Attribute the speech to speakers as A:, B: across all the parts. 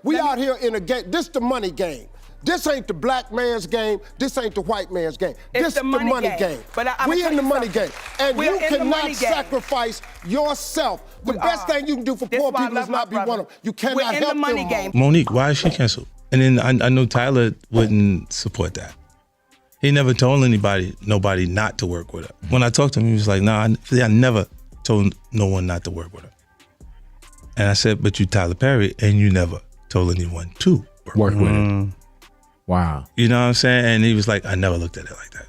A: We out here in a game. This the money game. This ain't the black man's game. This ain't the white man's game. This the money game.
B: But
A: we in the money game. And you cannot sacrifice yourself. The best thing you can do for poor people is not be one of them. You cannot help them.
C: Monique, why is she canceled? And then I know Tyler wouldn't support that. He never told nobody not to work with her. When I talked to him, he was like, nah, I never told no one not to work with her. And I said, but you Tyler Perry, and you never told anyone to work with her.
D: Wow.
C: You know what I'm saying? And he was like, I never looked at it like that.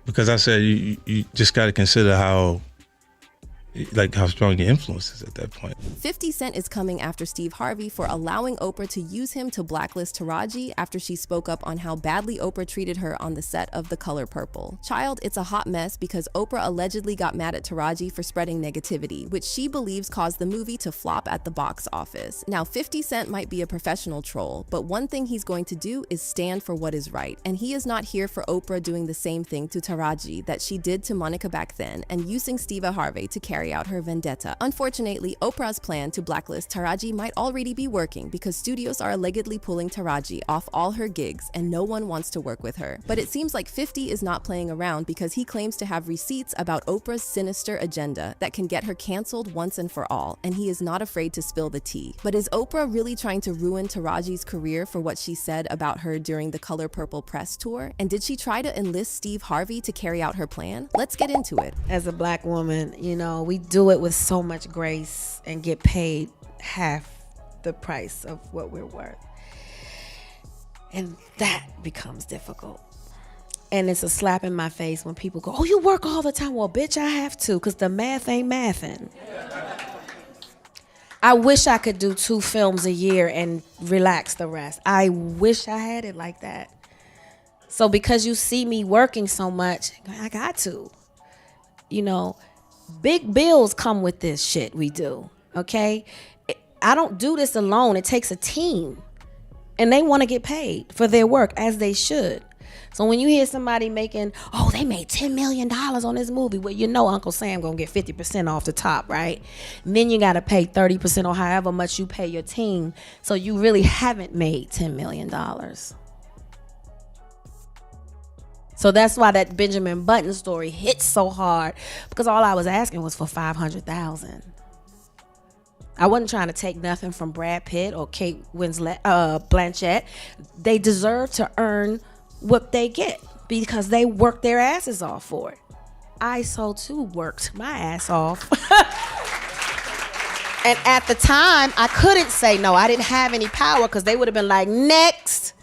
C: Because I said, you just got to consider how strong your influence is at that point.
E: 50 Cent is coming after Steve Harvey for allowing Oprah to use him to blacklist Taraji after she spoke up on how badly Oprah treated her on the set of The Color Purple. Child, it's a hot mess because Oprah allegedly got mad at Taraji for spreading negativity, which she believes caused the movie to flop at the box office. Now, 50 Cent might be a professional troll, but one thing he's going to do is stand for what is right, and he is not here for Oprah doing the same thing to Taraji that she did to Monica back then and using Steve Harvey to carry out her vendetta. Unfortunately, Oprah's plan to blacklist Taraji might already be working because studios are allegedly pulling Taraji off all her gigs and no one wants to work with her. But it seems like 50 is not playing around because he claims to have receipts about Oprah's sinister agenda that can get her canceled once and for all, and he is not afraid to spill the tea. But is Oprah really trying to ruin Taraji's career for what she said about her during the Color Purple press tour? And did she try to enlist Steve Harvey to carry out her plan? Let's get into it.
F: As a black woman, you know, we do it with so much grace and get paid half the price of what we're worth. And that becomes difficult. And it's a slap in my face when people go, oh, you work all the time. Well, bitch, I have to, because the math ain't mathin'. I wish I could do 2 films a year and relax the rest. I wish I had it like that. So because you see me working so much, I got to. You know, big bills come with this shit we do, okay? I don't do this alone. It takes a team. And they want to get paid for their work, as they should. So when you hear somebody making, oh, they made $10 million on this movie, well, you know Uncle Sam gonna get 50% off the top, right? And then you gotta pay 30% or however much you pay your team. So you really haven't made $10 million. So that's why that Benjamin Button story hits so hard, because all I was asking was for $500,000. I wasn't trying to take nothing from Brad Pitt or Kate Blanchett. They deserve to earn what they get because they work their asses off for it. I so too worked my ass off. And at the time, I couldn't say no. I didn't have any power because they would have been like, next.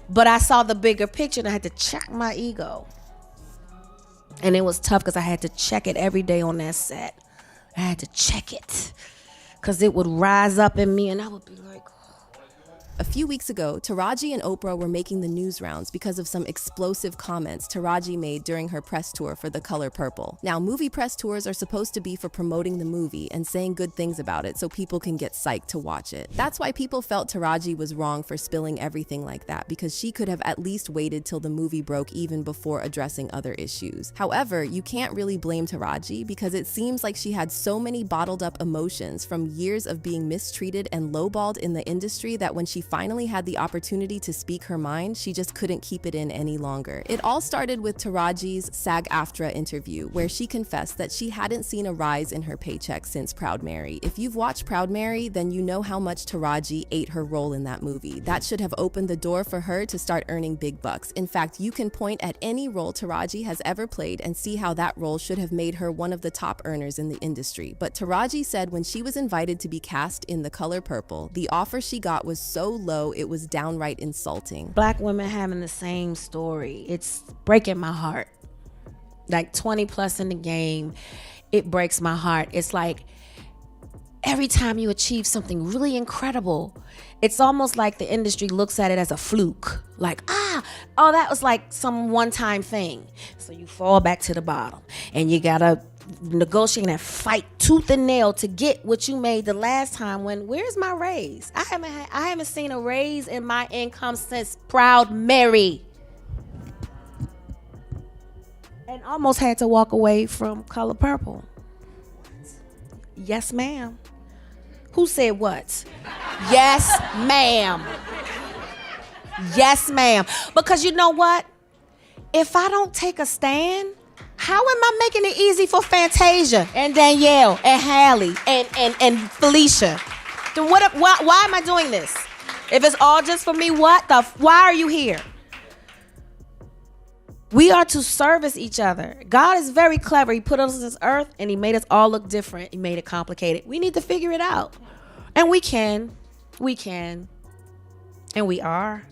F: But I saw the bigger picture and I had to check my ego. And it was tough because I had to check it every day on that set. I had to check it because it would rise up in me and I would be like,
E: A few weeks ago, Taraji and Oprah were making the news rounds because of some explosive comments Taraji made during her press tour for The Color Purple. Now, movie press tours are supposed to be for promoting the movie and saying good things about it so people can get psyched to watch it. That's why people felt Taraji was wrong for spilling everything like that, because she could have at least waited till the movie broke even before addressing other issues. However, you can't really blame Taraji because it seems like she had so many bottled up emotions from years of being mistreated and lowballed in the industry that when she finally had the opportunity to speak her mind, she just couldn't keep it in any longer. It all started with Taraji's SAG-AFTRA interview, where she confessed that she hadn't seen a rise in her paycheck since Proud Mary. If you've watched Proud Mary, then you know how much Taraji ate her role in that movie. That should have opened the door for her to start earning big bucks. In fact, you can point at any role Taraji has ever played and see how that role should have made her one of the top earners in the industry. But Taraji said when she was invited to be cast in The Color Purple, the offer she got was so low it was downright insulting.
F: Black women having the same story, it's breaking my heart. Like 20 plus in the game, it breaks my heart. It's like every time you achieve something really incredible, it's almost like the industry looks at it as a fluke. Like, oh, that was like some one-time thing. So you fall back to the bottom and you gotta negotiate and fight tooth and nail to get what you made the last time. When where's my raise? I haven't seen a raise in my income since Proud Mary. And almost had to walk away from Color Purple. Yes, ma'am. Who said what? Yes, ma'am. Yes, ma'am. Because you know what? If I don't take a stand, how am I making it easy for Fantasia and Danielle and Hallie and Felicia? Then why am I doing this? If it's all just for me, why are you here? We are to service each other. God is very clever. He put us on this earth and he made us all look different. He made it complicated. We need to figure it out. And we can. And we are.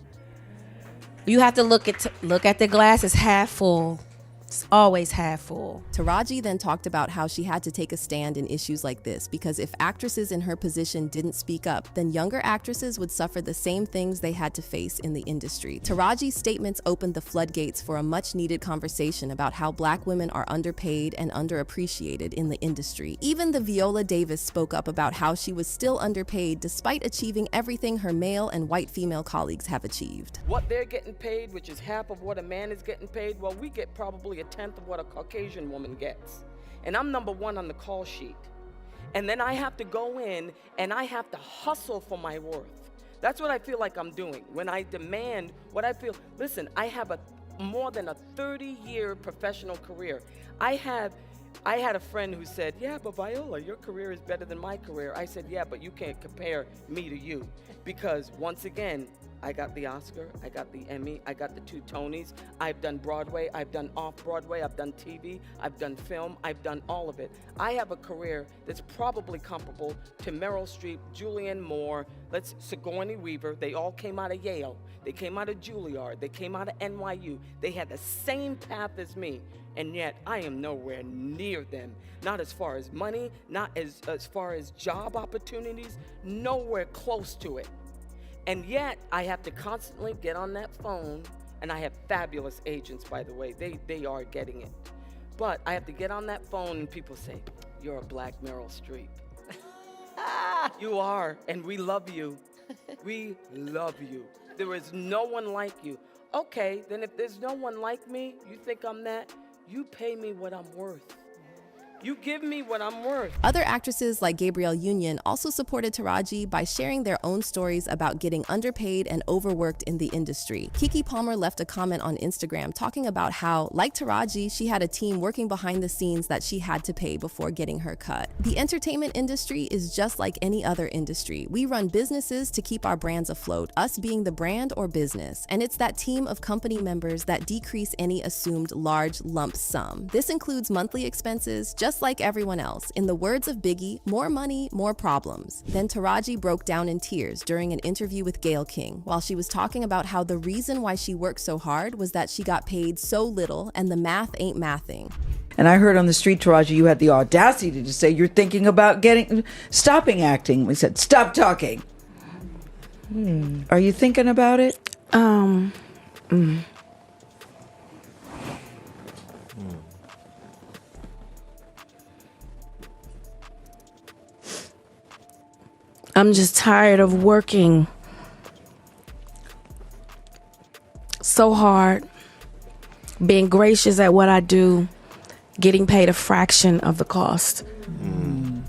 F: You have to look at the glass as half full. It's always half full.
E: Taraji then talked about how she had to take a stand in issues like this because if actresses in her position didn't speak up, then younger actresses would suffer the same things they had to face in the industry. Taraji's statements opened the floodgates for a much-needed conversation about how Black women are underpaid and underappreciated in the industry. Even the Viola Davis spoke up about how she was still underpaid despite achieving everything her male and white female colleagues have achieved.
B: What they're getting paid, which is half of what a man is getting paid, well, we get probably a tenth of what a Caucasian woman gets. And I'm number one on the call sheet. And then I have to go in and I have to hustle for my worth. That's what I feel like I'm doing. When I demand what I feel, listen, I have more than a 30-year professional career. I had a friend who said, yeah, but Viola, your career is better than my career. I said, yeah, but you can't compare me to you. Because once again, I got the Oscar, I got the Emmy, I got the 2 Tonys. I've done Broadway, I've done off-Broadway, I've done TV, I've done film, I've done all of it. I have a career that's probably comparable to Meryl Streep, Julianne Moore, Sigourney Weaver. They all came out of Yale. They came out of Juilliard. They came out of NYU. They had the same path as me, and yet I am nowhere near them. Not as far as money, not as far as job opportunities, nowhere close to it. And yet, I have to constantly get on that phone, and I have fabulous agents, by the way. They are getting it. But I have to get on that phone, and people say, you're a Black Meryl Streep. You are, and we love you. We love you. There is no one like you. Okay, then if there's no one like me, you think I'm that? You pay me what I'm worth. You give me what I'm worth.
E: Other actresses like Gabrielle Union also supported Taraji by sharing their own stories about getting underpaid and overworked in the industry. Keke Palmer left a comment on Instagram talking about how, like Taraji, she had a team working behind the scenes that she had to pay before getting her cut. The entertainment industry is just like any other industry. We run businesses to keep our brands afloat, us being the brand or business. And it's that team of company members that decrease any assumed large lump sum. This includes monthly expenses, just like everyone else. In the words of Biggie, more money, more problems. Then Taraji broke down in tears during an interview with Gayle King while she was talking about how the reason why she worked so hard was that she got paid so little and the math ain't mathing.
D: And I heard on the street, Taraji, you had the audacity to say you're thinking about stopping acting. We said, stop talking. Are you thinking about it?
F: I'm just tired of working so hard, being gracious at what I do, getting paid a fraction of the cost.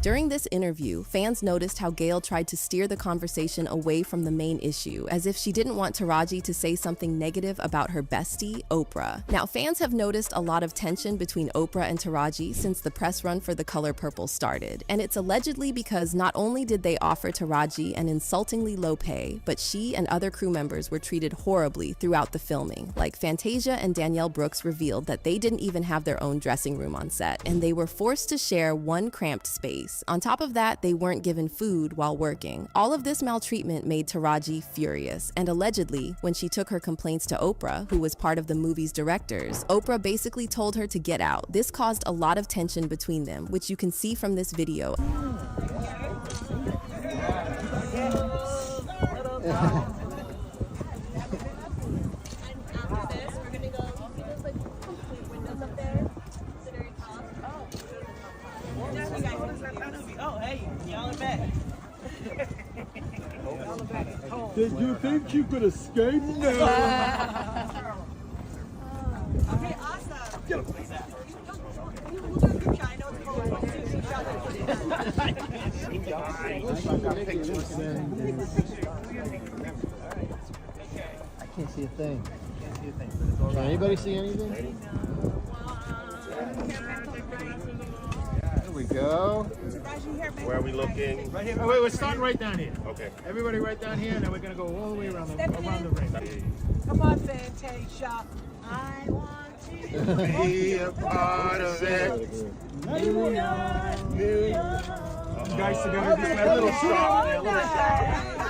E: During this interview, fans noticed how Gayle tried to steer the conversation away from the main issue, as if she didn't want Taraji to say something negative about her bestie, Oprah. Now, fans have noticed a lot of tension between Oprah and Taraji since the press run for The Color Purple started, and it's allegedly because not only did they offer Taraji an insultingly low pay, but she and other crew members were treated horribly throughout the filming. Like Fantasia and Danielle Brooks revealed that they didn't even have their own dressing room on set, and they were forced to share one cramped space. On top of that, they weren't given food while working. All of this maltreatment made Taraji furious, and allegedly, when she took her complaints to Oprah, who was part of the movie's directors, Oprah basically told her to get out. This caused a lot of tension between them, which you can see from this video.
G: Did you think you could escape? No.
H: Okay, awesome.
G: Get him.
H: We'll do a group shot. I know it's cold. We'll do a group shot. Can't see a thing. Can anybody see anything? There we go.
I: Where are we looking?
H: Right here. Oh, wait, we're starting right down here.
I: Okay.
H: Everybody right down here, and then we're going to go all the way around the ring.
J: Come on, Fantasia. I want to
I: Be a part of it.
H: You guys are going to be a little sharp there, a little sharp.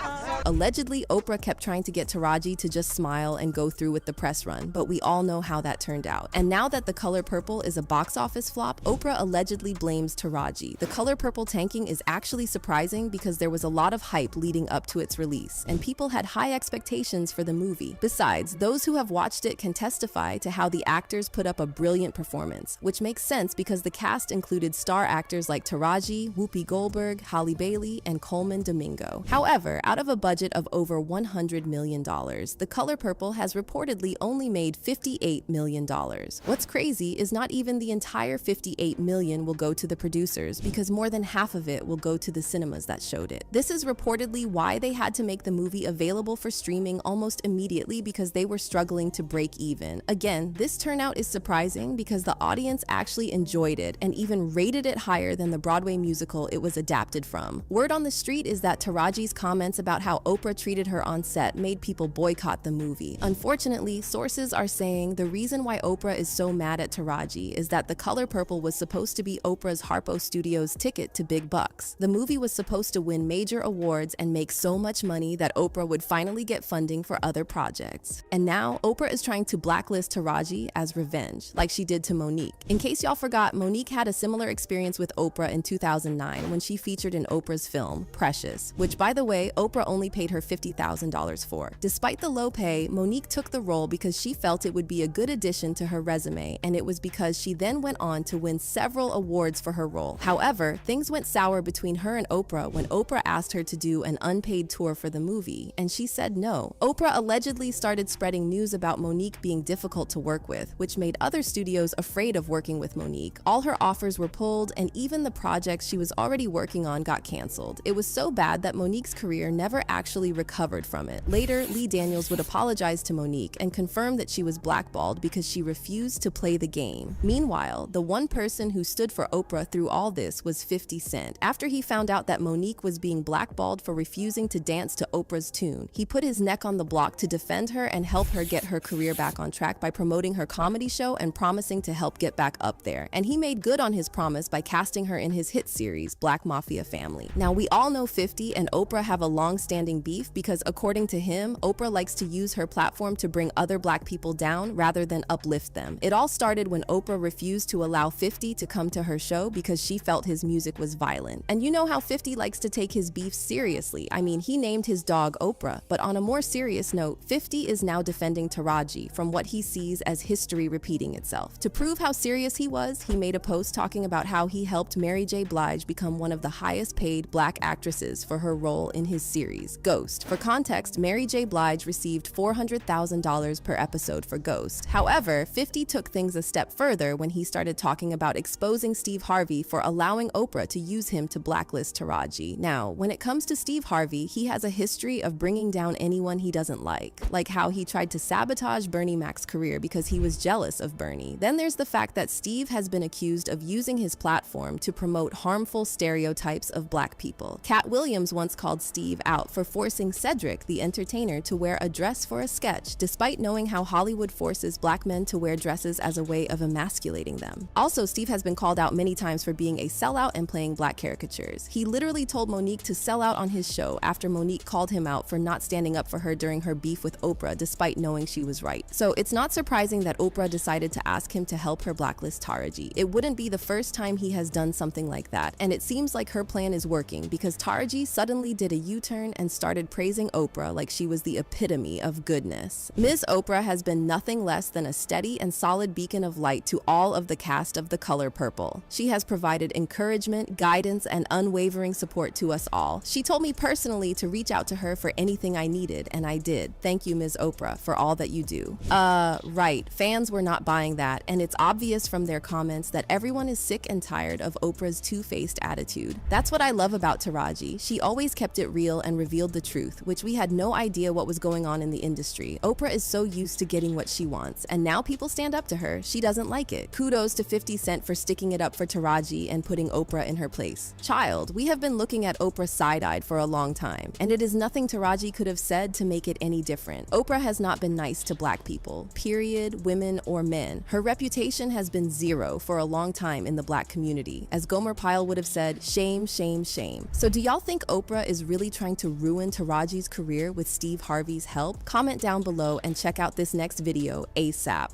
E: Allegedly, Oprah kept trying to get Taraji to just smile and go through with the press run, but we all know how that turned out. And now that The Color Purple is a box office flop, Oprah allegedly blames Taraji. The Color Purple tanking is actually surprising because there was a lot of hype leading up to its release, and people had high expectations for the movie. Besides, those who have watched it can testify to how the actors put up a brilliant performance, which makes sense because the cast included star actors like Taraji, Whoopi Goldberg, Halle Bailey, and Coleman Domingo. However, out of a budget of over $100 million, The Color Purple has reportedly only made $58 million. What's crazy is not even the entire $58 million will go to the producers, because more than half of it will go to the cinemas that showed it. This is reportedly why they had to make the movie available for streaming almost immediately, because they were struggling to break even. Again, this turnout is surprising because the audience actually enjoyed it and even rated it higher than the Broadway musical it was adapted from. Word on the street is that Taraji's comments about how Oprah treated her on set made people boycott the movie. Unfortunately, sources are saying the reason why Oprah is so mad at Taraji is that The Color Purple was supposed to be Oprah's Harpo Studios ticket to big bucks. The movie was supposed to win major awards and make so much money that Oprah would finally get funding for other projects. And now, Oprah is trying to blacklist Taraji as revenge, like she did to Monique. In case y'all forgot, Monique had a similar experience with Oprah in 2009 when she featured in Oprah's film, Precious, which, by the way, Oprah only paid her $50,000 for. Despite the low pay, Monique took the role because she felt it would be a good addition to her resume, and it was because she then went on to win several awards for her role. However, things went sour between her and Oprah when Oprah asked her to do an unpaid tour for the movie, and she said no. Oprah allegedly started spreading news about Monique being difficult to work with, which made other studios afraid of working with Monique. All her offers were pulled, and even the projects she was already working on got canceled. It was so bad that Monique's career never actually recovered from it. Later, Lee Daniels would apologize to Monique and confirm that she was blackballed because she refused to play the game. Meanwhile, the one person who stood for Oprah through all this was 50 Cent. After he found out that Monique was being blackballed for refusing to dance to Oprah's tune, he put his neck on the block to defend her and help her get her career back on track by promoting her comedy show and promising to help get back up there. And he made good on his promise by casting her in his hit series, Black Mafia Family. Now, we all know 50 and Oprah have a long-standing beef because, according to him, Oprah likes to use her platform to bring other black people down rather than uplift them. It all started when Oprah refused to allow 50 to come to her show because she felt his music was violent. And you know how 50 likes to take his beef seriously. I mean, he named his dog Oprah. But on a more serious note, 50 is now defending Taraji from what he sees as history repeating itself. To prove how serious he was, he made a post talking about how he helped Mary J. Blige become one of the highest paid black actresses for her role in his series, Ghost. For context, Mary J. Blige received $400,000 per episode for Ghost. However, 50 took things a step further when he started talking about exposing Steve Harvey for allowing Oprah to use him to blacklist Taraji. Now, when it comes to Steve Harvey, he has a history of bringing down anyone he doesn't like how he tried to sabotage Bernie Mac's career because he was jealous of Bernie. Then there's the fact that Steve has been accused of using his platform to promote harmful stereotypes of black people. Cat Williams once called Steve out for forcing Cedric, the entertainer, to wear a dress for a sketch, despite knowing how Hollywood forces black men to wear dresses as a way of emasculating them. Also, Steve has been called out many times for being a sellout and playing black caricatures. He literally told Monique to sell out on his show after Monique called him out for not standing up for her during her beef with Oprah, despite knowing she was right. So it's not surprising that Oprah decided to ask him to help her blacklist Taraji. It wouldn't be the first time he has done something like that, and it seems like her plan is working because Taraji suddenly did a U-turn and started praising Oprah like she was the epitome of goodness. Ms. Oprah has been nothing less than a steady and solid beacon of light to all of the cast of The Color Purple. She has provided encouragement, guidance, and unwavering support to us all. She told me personally to reach out to her for anything I needed, and I did. Thank you, Ms. Oprah, for all that you do. Right. Fans were not buying that, and it's obvious from their comments that everyone is sick and tired of Oprah's two-faced attitude. That's what I love about Taraji. She always kept it real and revealed the truth, which we had no idea what was going on in the industry. Oprah is so used to getting what she wants, and now people stand up to her. She doesn't like it. Kudos to 50 Cent for sticking it up for Taraji and putting Oprah in her place. Child, we have been looking at Oprah side-eyed for a long time, and it is nothing Taraji could have said to make it any different. Oprah has not been nice to black people, period, women, or men. Her reputation has been zero for a long time in the black community. As Gomer Pyle would have said, shame, shame, shame. So do y'all think Oprah is really trying to ruin Taraji's career with Steve Harvey's help? Comment down below and check out this next video ASAP.